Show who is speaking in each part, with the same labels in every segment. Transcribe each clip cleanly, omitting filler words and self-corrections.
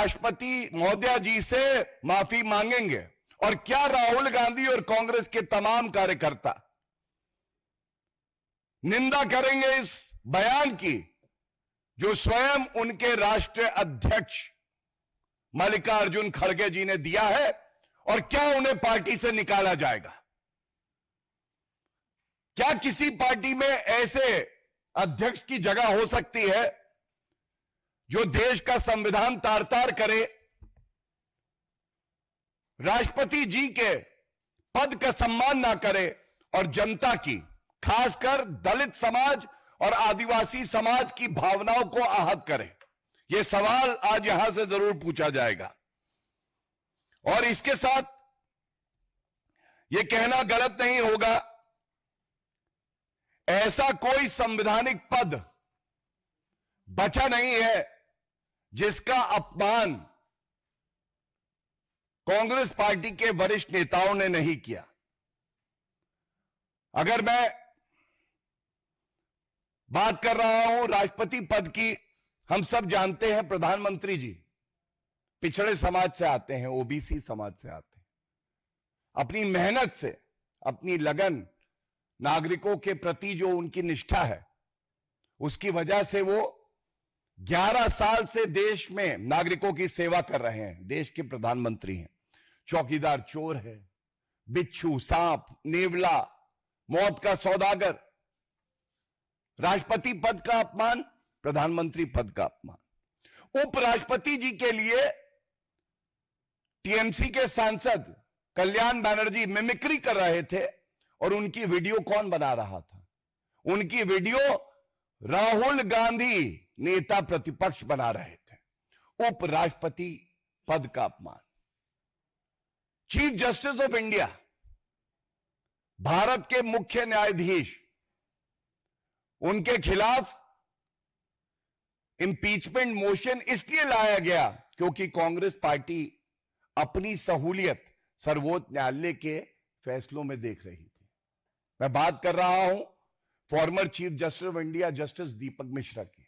Speaker 1: राष्ट्रपति महोदया जी से माफी मांगेंगे और क्या राहुल गांधी और कांग्रेस के तमाम कार्यकर्ता निंदा करेंगे इस बयान की जो स्वयं उनके राष्ट्रीय अध्यक्ष मल्लिकार्जुन खड़गे जी ने दिया है, और क्या उन्हें पार्टी से निकाला जाएगा? क्या किसी पार्टी में ऐसे अध्यक्ष की जगह हो सकती है जो देश का संविधान तार-तार करे, राष्ट्रपति जी के पद का सम्मान ना करे और जनता की, खासकर दलित समाज और आदिवासी समाज की भावनाओं को आहत करे? यह सवाल आज यहां से जरूर पूछा जाएगा। और इसके साथ यह कहना गलत नहीं होगा, ऐसा कोई संवैधानिक पद बचा नहीं है जिसका अपमान कांग्रेस पार्टी के वरिष्ठ नेताओं ने नहीं किया। अगर मैं बात कर रहा हूं राष्ट्रपति पद की, हम सब जानते हैं प्रधानमंत्री जी पिछड़े समाज से आते हैं, ओबीसी समाज से आते हैं। अपनी मेहनत से, अपनी लगन, नागरिकों के प्रति जो उनकी निष्ठा है, उसकी वजह से वो 11 साल से देश में नागरिकों की सेवा कर रहे हैं। देश के प्रधानमंत्री हैं। चौकीदार चोर है, बिच्छू, सांप, नेवला, मौत का सौदागर। राष्ट्रपति पद का अपमान, प्रधानमंत्री पद का अपमान। उपराष्ट्रपति जी के लिए टीएमसी के सांसद कल्याण बनर्जी मिमिक्री कर रहे थे, और उनकी वीडियो कौन बना रहा था? उनकी वीडियो राहुल गांधी नेता प्रतिपक्ष बना रहे थे। उपराष्ट्रपति पद का अपमान। Chief justice of India, Bharat के मुख्य न्यायाधीश, उनके खिलाफ इंपीचमेंट मोशन इसलिए लाया गया क्योंकि कांग्रेस पार्टी अपनी सहूलियत सर्वोच्च न्यायालय के फैसलों में देख रही थी। मैं बात कर रहा हूं former chief justice of India justice Deepak Mishra की।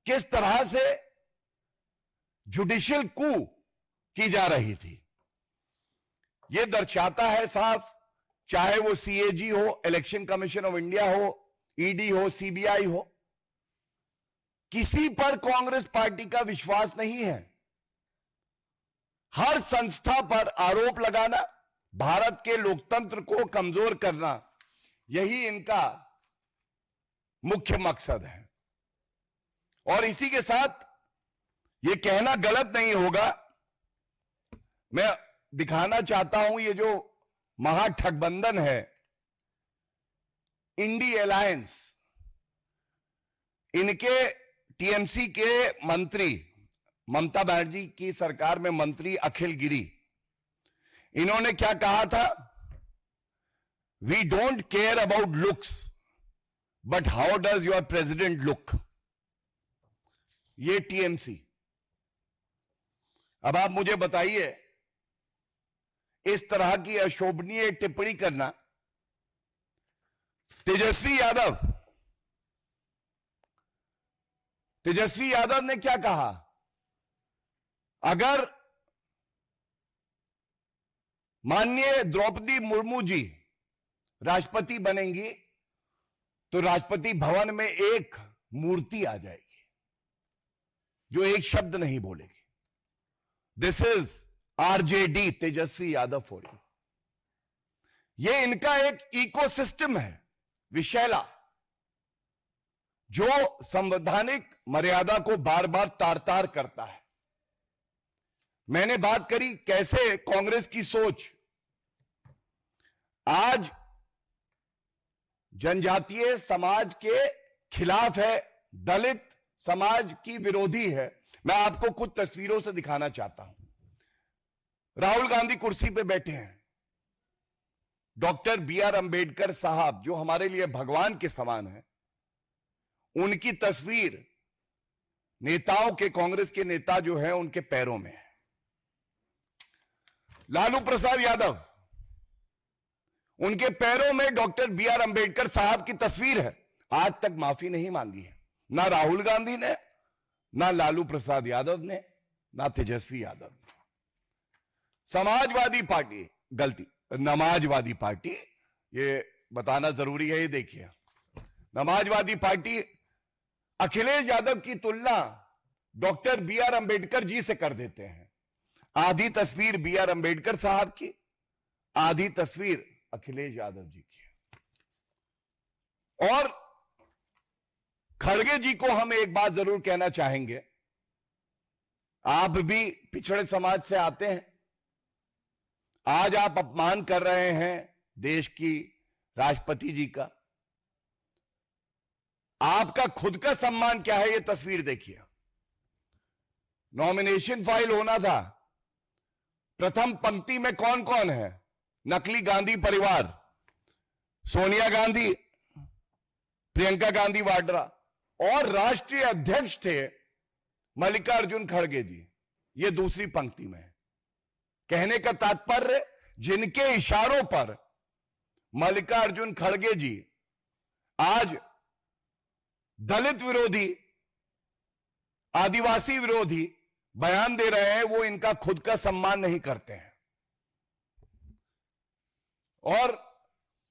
Speaker 1: किस तरह से जुडिशियल कू की जा रही थी, यह दर्शाता है साफ, चाहे वो सीएजी हो, इलेक्शन कमीशन ऑफ इंडिया हो, ईडी हो, सीबीआई हो, किसी पर कांग्रेस पार्टी का विश्वास नहीं है। हर संस्था पर आरोप लगाना, भारत के लोकतंत्र को कमजोर करना, यही इनका मुख्य मकसद है। और इसी के साथ यह कहना गलत नहीं होगा, मैं दिखाना चाहता हूं ये जो महाठगबंधन है, इंडी अलायंस, इनके टीएमसी के मंत्री, ममता बनर्जी की सरकार में मंत्री अखिल गिरी, इन्होंने क्या कहा था? We don't care about looks but how does your president look. ये टीएमसी। अब आप मुझे बताइए, इस तरह की अशोभनीय टिप्पणी करना, तेजस्वी यादव ने क्या कहा? अगर माननीय द्रौपदी मुर्मू जी राष्ट्रपति बनेंगी तो राष्ट्रपति भवन में एक मूर्ति आ जाएगी जो एक शब्द नहीं बोलेगी। This is RJD, Tejashwi Yadav for you. यह इनका एक इकोसिस्टम है विशैला, जो संवैधानिक मर्यादा को बार बार तार-तार करता है। मैंने बात करी कैसे कांग्रेस की सोच आज जनजातीय समाज के खिलाफ है, दलित समाज की विरोधी है। मैं आपको कुछ तस्वीरों से दिखाना चाहता हूं। राहुल गांधी कुर्सी पे बैठे हैं, डॉक्टर बी आर अंबेडकर साहब जो हमारे लिए भगवान के समान है, उनकी तस्वीर नेताओं के, कांग्रेस के नेता जो है उनके पैरों में है। लालू प्रसाद यादव, उनके पैरों में डॉक्टर बी आर अंबेडकर साहब की तस्वीर है। आज तक माफी नहीं मांगी है, ना राहुल गांधी ने, ना लालू प्रसाद यादव ने, ना तेजस्वी यादव। समाजवादी पार्टी, गलती, नमाजवादी पार्टी, ये बताना जरूरी है। ये देखिए, नमाजवादी पार्टी अखिलेश यादव की तुलना doctor B are Ambedkar ji से कर देते हैं। आधी तस्वीर बी आर अंबेडकर साहब की, आधी तस्वीर अखिलेश यादव जी की। और खड़गे जी को हम एक बात जरूर कहना चाहेंगे, आप भी पिछड़े समाज से आते हैं, आज आप अपमान कर रहे हैं देश की राष्ट्रपति जी का। आपका खुद का सम्मान क्या है, ये तस्वीर देखिए। नॉमिनेशन फाइल होना था, प्रथम पंक्ति में कौन कौन है? नकली गांधी परिवार, सोनिया गांधी, प्रियंका गांधी वाड्रा, और राष्ट्रीय अध्यक्ष थे मल्लिकार्जुन खड़गे जी, ये दूसरी पंक्ति में है। कहने का तात्पर्य, जिनके इशारों पर मल्लिकार्जुन खड़गे जी आज दलित विरोधी, आदिवासी विरोधी बयान दे रहे हैं, वो इनका खुद का सम्मान नहीं करते हैं। और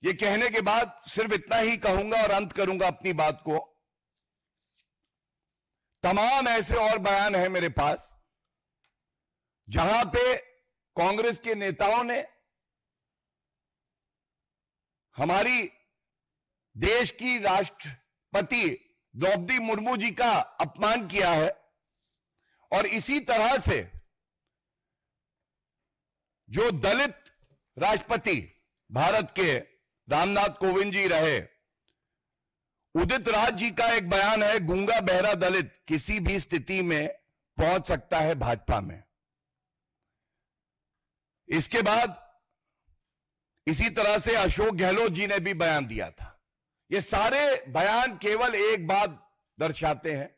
Speaker 1: ये कहने के बाद सिर्फ इतना ही कहूंगा और अंत करूंगा अपनी बात को। तमाम ऐसे और बयान हैं मेरे पास जहां पे कांग्रेस के नेताओं ने हमारी देश की राष्ट्रपति द्रौपदी मुर्मू जी का अपमान किया है। और इसी तरह से जो दलित राष्ट्रपति भारत के रामनाथ कोविंद जी रहे, उदित राज जी का एक बयान है, गूंगा बहरा दलित किसी भी स्थिति में पहुंच सकता है भाजपा में। इसके बाद इसी तरह से अशोक गहलोत जी ने भी बयान दिया था। ये सारे बयान केवल एक बात दर्शाते हैं,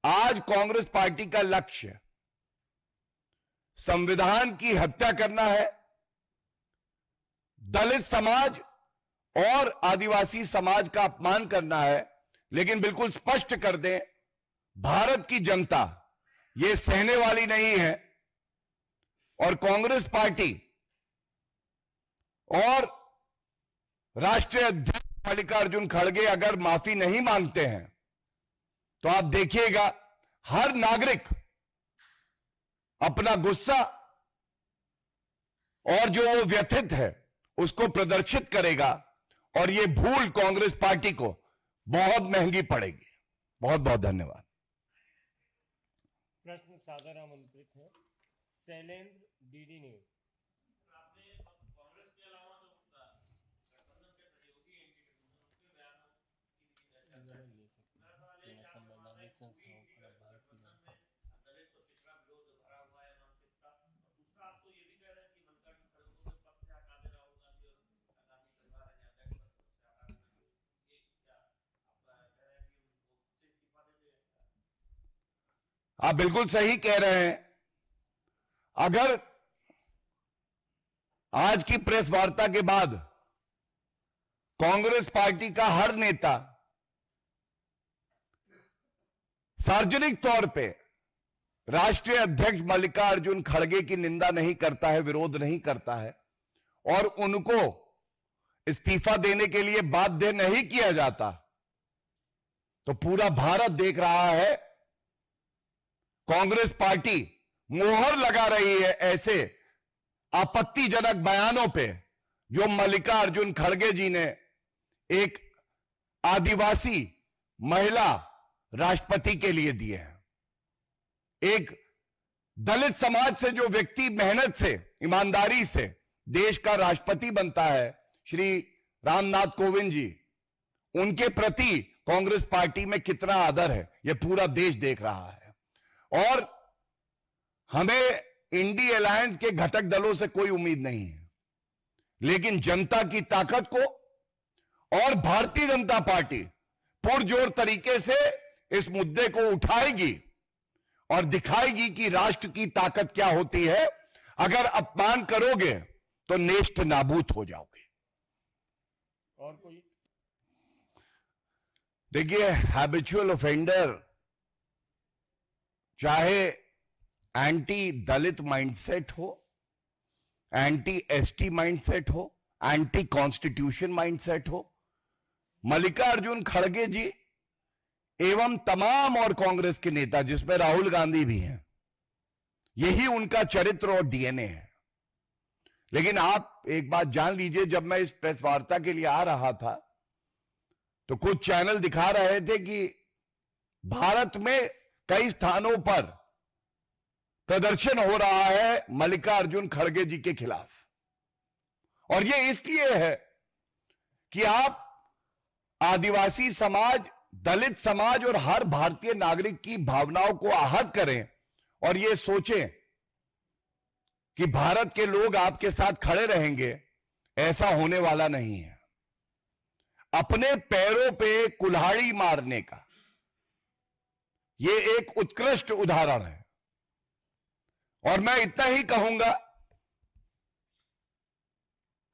Speaker 1: आज कांग्रेस पार्टी का लक्ष्य संविधान की हत्या करना है, दलित समाज और आदिवासी समाज का अपमान करना है। लेकिन बिल्कुल स्पष्ट कर दें, भारत की जनता ये सहने वाली नहीं है। और कांग्रेस पार्टी और राष्ट्रीय अध्यक्ष मल्लिकार्जुन खड़गे अगर माफी नहीं मांगते हैं तो आप देखिएगा हर नागरिक अपना गुस्सा और जो वो व्यथित है उसको प्रदर्शित करेगा, और ये भूल कांग्रेस पार्टी को बहुत महंगी पड़ेगी। बहुत बहुत धन्यवाद।
Speaker 2: प्रश्न सादर आमंत्रित है शैलेंद्र, डीडी न्यूज। संवैधानिक संस्थाओं पर भारत की जनता
Speaker 1: आप बिल्कुल सही कह रहे हैं। अगर आज की प्रेस वार्ता के बाद कांग्रेस पार्टी का हर नेता सार्वजनिक तौर पे राष्ट्रीय अध्यक्ष मल्लिकार्जुन खड़गे की निंदा नहीं करता है, विरोध नहीं करता है, और उनको इस्तीफा देने के लिए बाध्य नहीं किया जाता, तो पूरा भारत देख रहा है कांग्रेस पार्टी मोहर लगा रही है ऐसे आपत्तिजनक बयानों पे जो मल्लिकार्जुन खड़गे जी ने एक आदिवासी महिला राष्ट्रपति के लिए दिए हैं। एक दलित समाज से जो व्यक्ति मेहनत से, ईमानदारी से देश का राष्ट्रपति बनता है, श्री रामनाथ कोविंद जी, उनके प्रति कांग्रेस पार्टी में कितना आदर है यह पूरा देश देख रहा है। और हमें इंडी अलायंस के घटक दलों से कोई उम्मीद नहीं है, लेकिन जनता की ताकत को और भारतीय जनता पार्टी पुरजोर तरीके से इस मुद्दे को उठाएगी और दिखाएगी कि राष्ट्र की ताकत क्या होती है। अगर अपमान करोगे तो नेस्त नाबूद हो जाओगे।
Speaker 2: और कोई?
Speaker 1: देखिए, हैबिचुअल ऑफेंडर चाहे एंटी दलित माइंडसेट हो, एंटी एसटी माइंडसेट हो, एंटी कॉन्स्टिट्यूशन माइंडसेट हो, मल्लिकार्जुन खड़गे जी एवं तमाम और कांग्रेस के नेता, जिसमें राहुल गांधी भी हैं, यही उनका चरित्र और डीएनए है। लेकिन आप एक बात जान लीजिए, जब मैं इस प्रेस वार्ता के लिए आ रहा था तो कुछ चैनल दिखा रहे थे कि भारत में कई स्थानों पर प्रदर्शन हो रहा है मल्लिकार्जुन खड़गे जी के खिलाफ, और यह इसलिए है कि आप आदिवासी समाज, दलित समाज और हर भारतीय नागरिक की भावनाओं को आहत करें और यह सोचें कि भारत के लोग आपके साथ खड़े रहेंगे। ऐसा होने वाला नहीं है। अपने पैरों पे कुल्हाड़ी मारने का यह एक उत्कृष्ट उदाहरण है। और मैं इतना ही कहूंगा,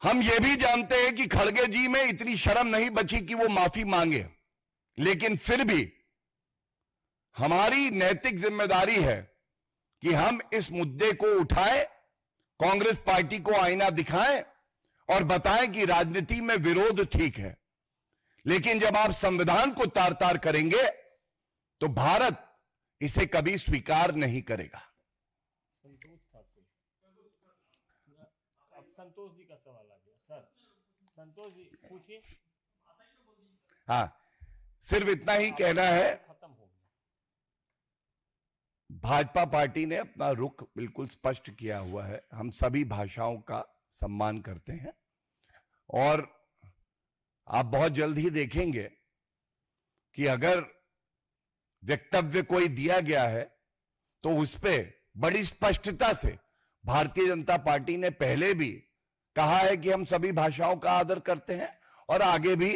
Speaker 1: हम यह भी जानते हैं कि खड़गे जी में इतनी शर्म नहीं बची कि वो माफी मांगे, लेकिन फिर भी हमारी नैतिक जिम्मेदारी है कि हम इस मुद्दे को उठाएं, कांग्रेस पार्टी को आईना दिखाएं और बताएं कि राजनीति में विरोध ठीक है, लेकिन जब आप संविधान को तार तार करेंगे तो भारत इसे कभी स्वीकार नहीं करेगा।
Speaker 2: संतोष ठाकुर, अब संतोष जी का सवाल आ गया। सर संतोष जी पूछिए।
Speaker 1: हाँ, सिर्फ इतना ही कहना है,
Speaker 2: खत्म हो गया।
Speaker 1: भाजपा पार्टी ने अपना रुख बिल्कुल स्पष्ट किया हुआ है। हम सभी भाषाओं का सम्मान करते हैं और आप बहुत जल्द ही देखेंगे कि अगर वक्तव्य कोई दिया गया है तो उस पर बड़ी स्पष्टता से भारतीय जनता पार्टी ने पहले भी कहा है कि हम सभी भाषाओं का आदर करते हैं, और आगे भी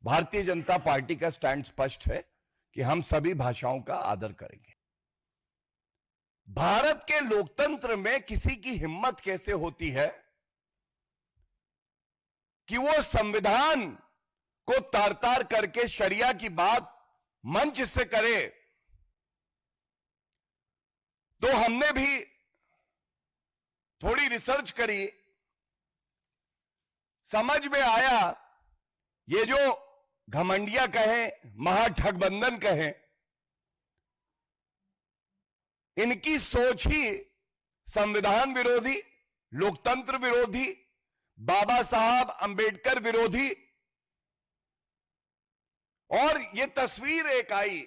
Speaker 1: भारतीय जनता पार्टी का स्टैंड स्पष्ट है कि हम सभी भाषाओं का आदर करेंगे। भारत के लोकतंत्र में किसी की हिम्मत कैसे होती है कि वो संविधान को तार तार करके शरिया की बात मंच से करे। तो हमने भी थोड़ी रिसर्च करी, समझ में आया ये जो घमंडिया कहें, महाठगबंधन कहें, इनकी सोच ही संविधान विरोधी, लोकतंत्र विरोधी, बाबा साहब अंबेडकर विरोधी। और ये तस्वीर एक आई,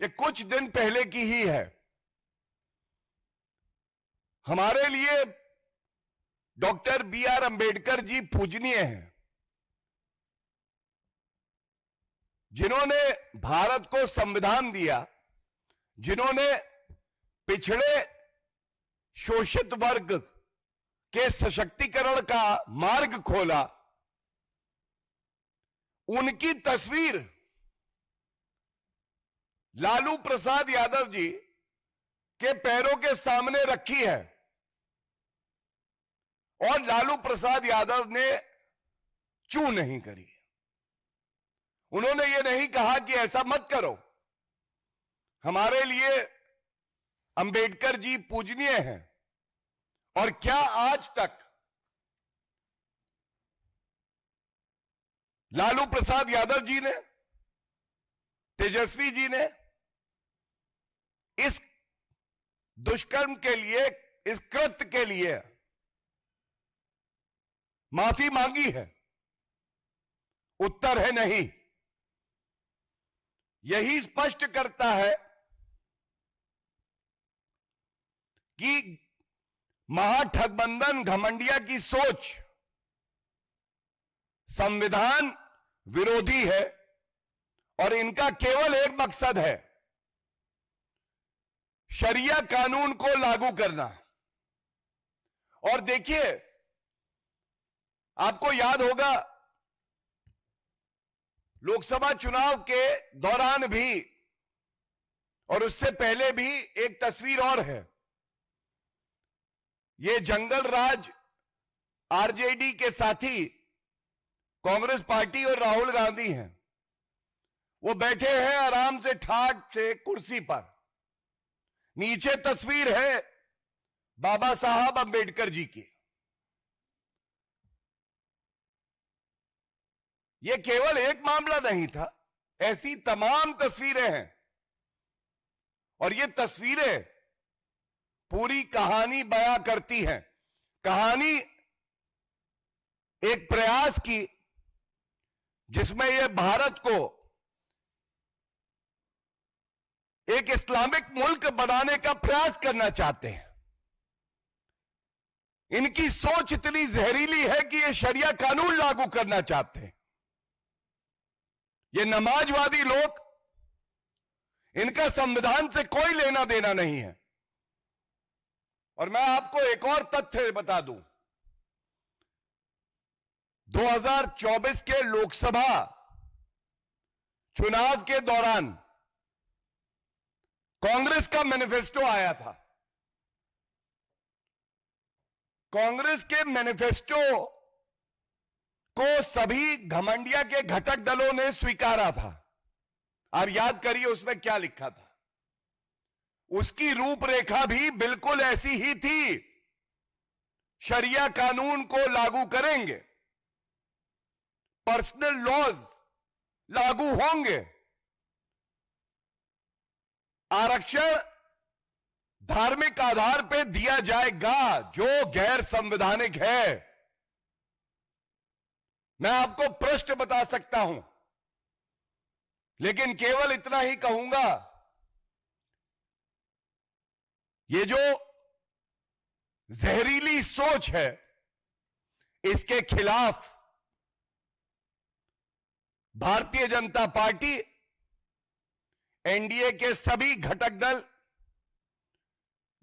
Speaker 1: ये कुछ दिन पहले की ही है। हमारे लिए डॉक्टर बी.आर. अंबेडकर जी पूजनीय हैं, जिन्होंने भारत को संविधान दिया, जिन्होंने पिछड़े शोषित वर्ग के सशक्तिकरण का मार्ग खोला। उनकी तस्वीर लालू प्रसाद यादव जी के पैरों के सामने रखी है, और लालू प्रसाद यादव ने चू नहीं करी। उन्होंने ये नहीं कहा कि ऐसा मत करो। हमारे लिए अंबेडकर जी पूजनीय हैं, और क्या आज तक लालू प्रसाद यादव जी ने, तेजस्वी जी ने इस दुष्कर्म के लिए, इस कृत्य के लिए माफी मांगी है? उत्तर है नहीं। यही स्पष्ट करता है कि महाठगबंधन घमंडिया की सोच संविधान विरोधी है, और इनका केवल एक मकसद है, शरिया कानून को लागू करना। और देखिए, आपको याद होगा लोकसभा चुनाव के दौरान भी और उससे पहले भी एक तस्वीर और है। ये जंगल राज आरजेडी के साथी कांग्रेस पार्टी और राहुल गांधी हैं। वो बैठे हैं आराम से ठाट से कुर्सी पर, नीचे तस्वीर है बाबा साहब अंबेडकर जी की। यह केवल एक मामला नहीं था, ऐसी तमाम तस्वीरें हैं और ये तस्वीरें पूरी कहानी बयां करती हैं। कहानी एक प्रयास की जिसमें यह भारत को एक इस्लामिक मुल्क बनाने का प्रयास करना चाहते हैं। इनकी सोच इतनी जहरीली है कि ये शरिया कानून लागू करना चाहते हैं। ये नमाजवादी लोग, इनका संविधान से कोई लेना देना नहीं है। और मैं आपको एक और तथ्य बता दूं, 2024 के लोकसभा चुनाव के दौरान कांग्रेस का मैनिफेस्टो आया था। कांग्रेस के मैनिफेस्टो को सभी घमंडिया के घटक दलों ने स्वीकारा था। आप याद करिए उसमें क्या लिखा था। उसकी रूपरेखा भी बिल्कुल ऐसी ही थी, शरिया कानून को लागू करेंगे, पर्सनल लॉज लागू होंगे, आरक्षण धार्मिक आधार पर दिया जाएगा जो गैर संवैधानिक है। मैं आपको प्रश्न बता सकता हूं, लेकिन केवल इतना ही कहूंगा, ये जो जहरीली सोच है इसके खिलाफ भारतीय जनता पार्टी, एनडीए के सभी घटक दल,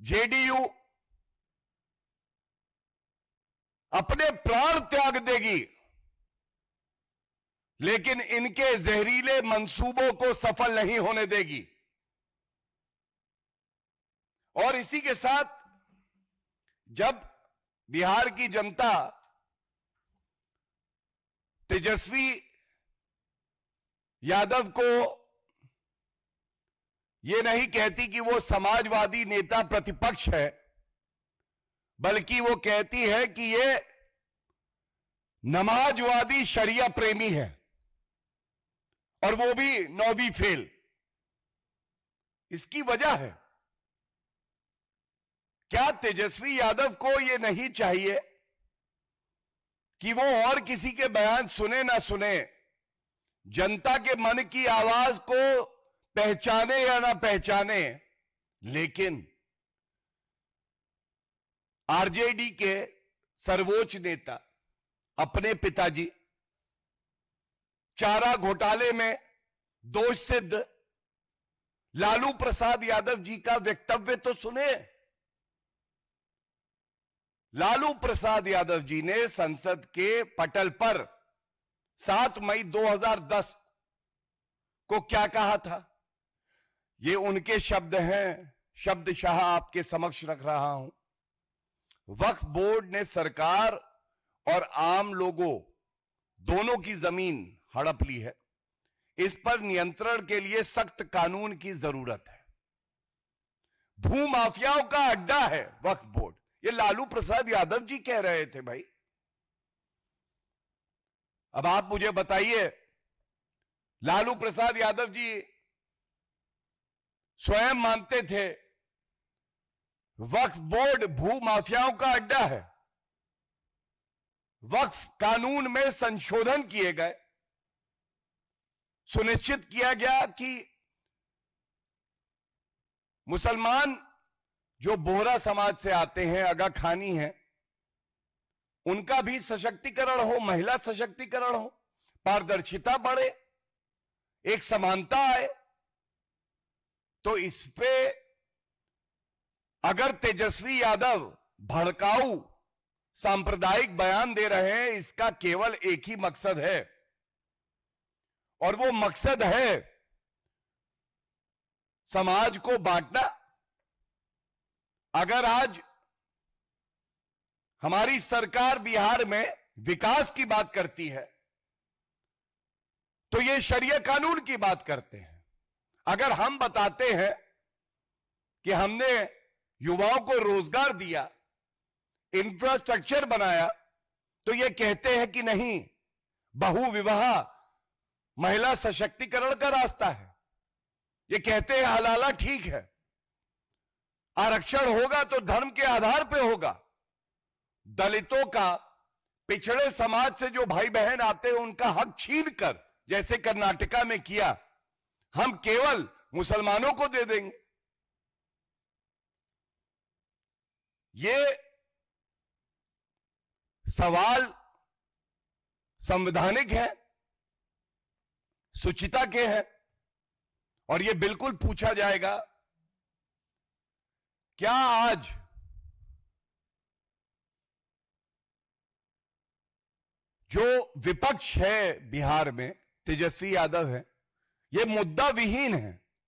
Speaker 1: जेडीयू अपने प्राण त्याग देगी, लेकिन इनके जहरीले मंसूबों को सफल नहीं होने देगी। और इसी के साथ जब बिहार की जनता तेजस्वी यादव को यह नहीं कहती कि वो समाजवादी नेता प्रतिपक्ष है, बल्कि वो कहती है कि ये नमाजवादी शरिया प्रेमी है, और वो भी 9वीं फेल। इसकी वजह है, क्या तेजस्वी यादव को यह नहीं चाहिए कि वो और किसी के बयान सुने ना सुने, जनता के मन की आवाज को पहचाने या ना पहचाने, लेकिन आरजेडी के सर्वोच्च नेता, अपने पिताजी चारा घोटाले में दोष सिद्ध लालू प्रसाद यादव जी का वक्तव्य तो सुने। लालू प्रसाद यादव जी ने संसद के पटल पर 7 मई 2010 को क्या कहा था, ये उनके शब्द हैं, शब्दशाह आपके समक्ष रख रहा हूं। वक्फ बोर्ड ने सरकार और आम लोगों दोनों की जमीन हड़प ली है। इस पर नियंत्रण के लिए सख्त कानून की जरूरत है। भूमाफियाओं का अड्डा है वक्फ बोर्ड, ये लालू प्रसाद यादव जी कह रहे थे भाई। अब आप मुझे बताइए, लालू प्रसाद यादव जी स्वयं मानते थे वक्फ बोर्ड भूमाफियाओं का अड्डा है। वक्फ कानून में संशोधन किए गए, सुनिश्चित किया गया कि मुसलमान जो बोहरा समाज से आते हैं, अगा खानी हैं, उनका भी सशक्तिकरण हो, महिला सशक्तिकरण हो, पारदर्शिता बढ़े, एक समानता आए। तो इस पे अगर तेजस्वी यादव भड़काऊ सांप्रदायिक बयान दे रहे हैं, इसका केवल एक ही मकसद है, और वो मकसद है समाज को बांटना। अगर आज हमारी सरकार बिहार में विकास की बात करती है, तो ये शरिया कानून की बात करते हैं। अगर हम बताते हैं कि हमने युवाओं को रोजगार दिया, इंफ्रास्ट्रक्चर बनाया, तो ये कहते हैं कि नहीं, बहु विवाह महिला सशक्तिकरण का रास्ता है। ये कहते हैं हलाला ठीक है, आरक्षण होगा तो धर्म के आधार पे होगा। दलितों का, पिछड़े समाज से जो भाई बहन आते हैं उनका हक छीन कर, जैसे कर्नाटका में किया, हम केवल मुसलमानों को दे देंगे। ये सवाल संवैधानिक है, सुचिता के हैं, और ये बिल्कुल पूछा जाएगा। क्या आज जो विपक्ष है बिहार में, तेजस्वी यादव है, ये मुद्दा विहीन है।